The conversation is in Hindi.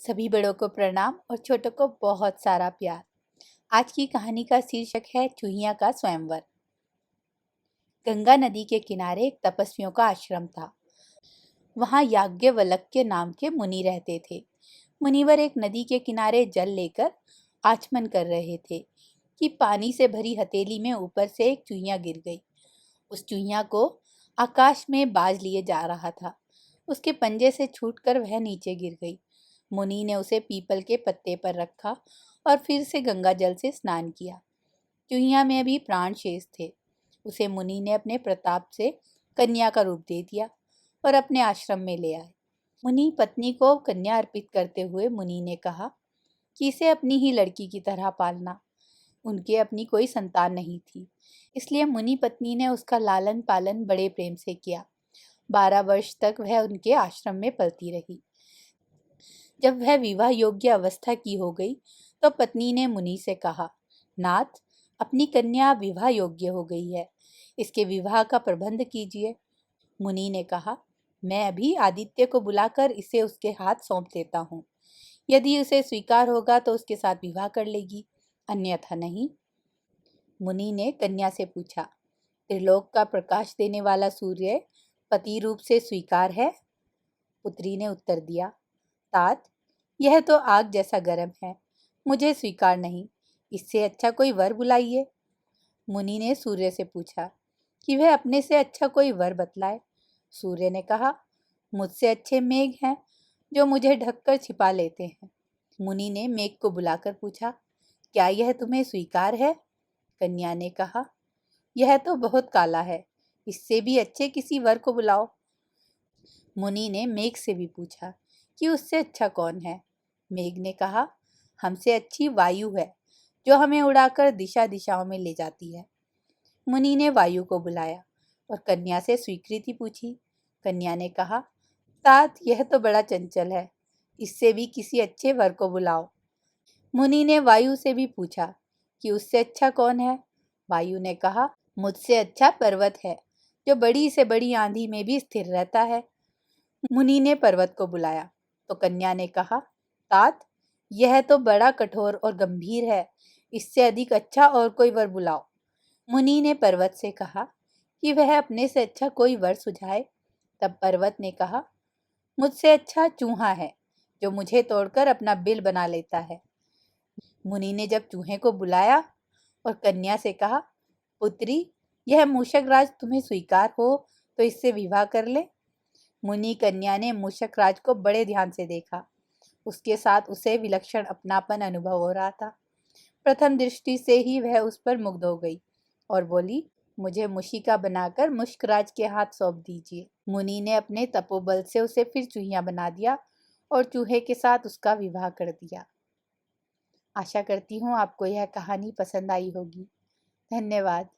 सभी बड़ों को प्रणाम और छोटों को बहुत सारा प्यार। आज की कहानी का शीर्षक है चूहिया का स्वयंवर। गंगा नदी के किनारे एक तपस्वियों का आश्रम था। वहां याज्ञवल्क्य नाम के मुनि रहते थे। मुनिवर एक नदी के किनारे जल लेकर आचमन कर रहे थे कि पानी से भरी हथेली में ऊपर से एक चूहिया गिर गई। उस चूहिया को आकाश में बाज लिए जा रहा था। उसके पंजे से छूटकर वह नीचे गिर गई। मुनि ने उसे पीपल के पत्ते पर रखा और फिर से गंगा जल से स्नान किया। चूहिया में भी प्राण शेष थे। उसे मुनि ने अपने प्रताप से कन्या का रूप दे दिया और अपने आश्रम में ले आए। मुनि पत्नी को कन्या अर्पित करते हुए मुनि ने कहा कि इसे अपनी ही लड़की की तरह पालना। उनके अपनी कोई संतान नहीं थी, इसलिए मुनि पत्नी ने उसका लालन पालन बड़े प्रेम से किया। 12 वर्ष तक वह उनके आश्रम में पलती रही। जब वह विवाह योग्य अवस्था की हो गई तो पत्नी ने मुनि से कहा, नाथ, अपनी कन्या विवाह योग्य हो गई है, इसके विवाह का प्रबंध कीजिए। मुनि ने कहा, मैं अभी आदित्य को बुलाकर इसे उसके हाथ सौंप देता हूँ। यदि उसे स्वीकार होगा तो उसके साथ विवाह कर लेगी, अन्यथा नहीं। मुनि ने कन्या से पूछा, त्रिलोक का प्रकाश देने वाला सूर्य पति रूप से स्वीकार है? पुत्री ने उत्तर दिया, तात, यह तो आग जैसा गर्म है, मुझे स्वीकार नहीं। इससे अच्छा कोई वर बुलाइए। मुनि ने सूर्य से पूछा कि वह अपने से अच्छा कोई वर बतलाए। सूर्य ने कहा, मुझसे अच्छे मेघ हैं जो मुझे ढककर छिपा लेते हैं। मुनि ने मेघ को बुलाकर पूछा, क्या यह तुम्हें स्वीकार है? कन्या ने कहा, यह तो बहुत काला है, इससे भी अच्छे किसी वर को बुलाओ। मुनि ने मेघ से भी पूछा कि उससे अच्छा कौन है। मेघ ने कहा, हमसे अच्छी वायु है जो हमें उड़ाकर दिशा दिशाओं में ले जाती है। मुनि ने वायु को बुलाया और कन्या से स्वीकृति पूछी। कन्या ने कहा, तात, यह तो बड़ा चंचल है, इससे भी किसी अच्छे वर को बुलाओ। मुनि ने वायु से भी पूछा कि उससे अच्छा कौन है। वायु ने कहा, मुझसे अच्छा पर्वत है जो बड़ी से बड़ी आंधी में भी स्थिर रहता है। मुनि ने पर्वत को बुलाया तो कन्या ने कहा, तात, यह तो बड़ा कठोर और गंभीर है, इससे अधिक अच्छा और कोई वर बुलाओ। मुनि ने पर्वत से कहा कि वह अपने से अच्छा कोई वर सुझाए। तब पर्वत ने कहा, मुझसे अच्छा चूहा है जो मुझे तोड़कर अपना बिल बना लेता है। मुनि ने जब चूहे को बुलाया और कन्या से कहा, पुत्री, यह मूषक राज तुम्हें स्वीकार हो तो इससे विवाह कर ले। मुनि कन्या ने मूषक राज को बड़े ध्यान से देखा। उसके साथ उसे विलक्षण अपनापन अनुभव हो रहा था। प्रथम दृष्टि से ही वह उस पर मुग्ध हो गई और बोली, मुझे मुशिका बनाकर मुश्कराज के हाथ सौंप दीजिए। मुनि ने अपने तपोबल से उसे फिर चूहिया बना दिया और चूहे के साथ उसका विवाह कर दिया। आशा करती हूँ आपको यह कहानी पसंद आई होगी। धन्यवाद।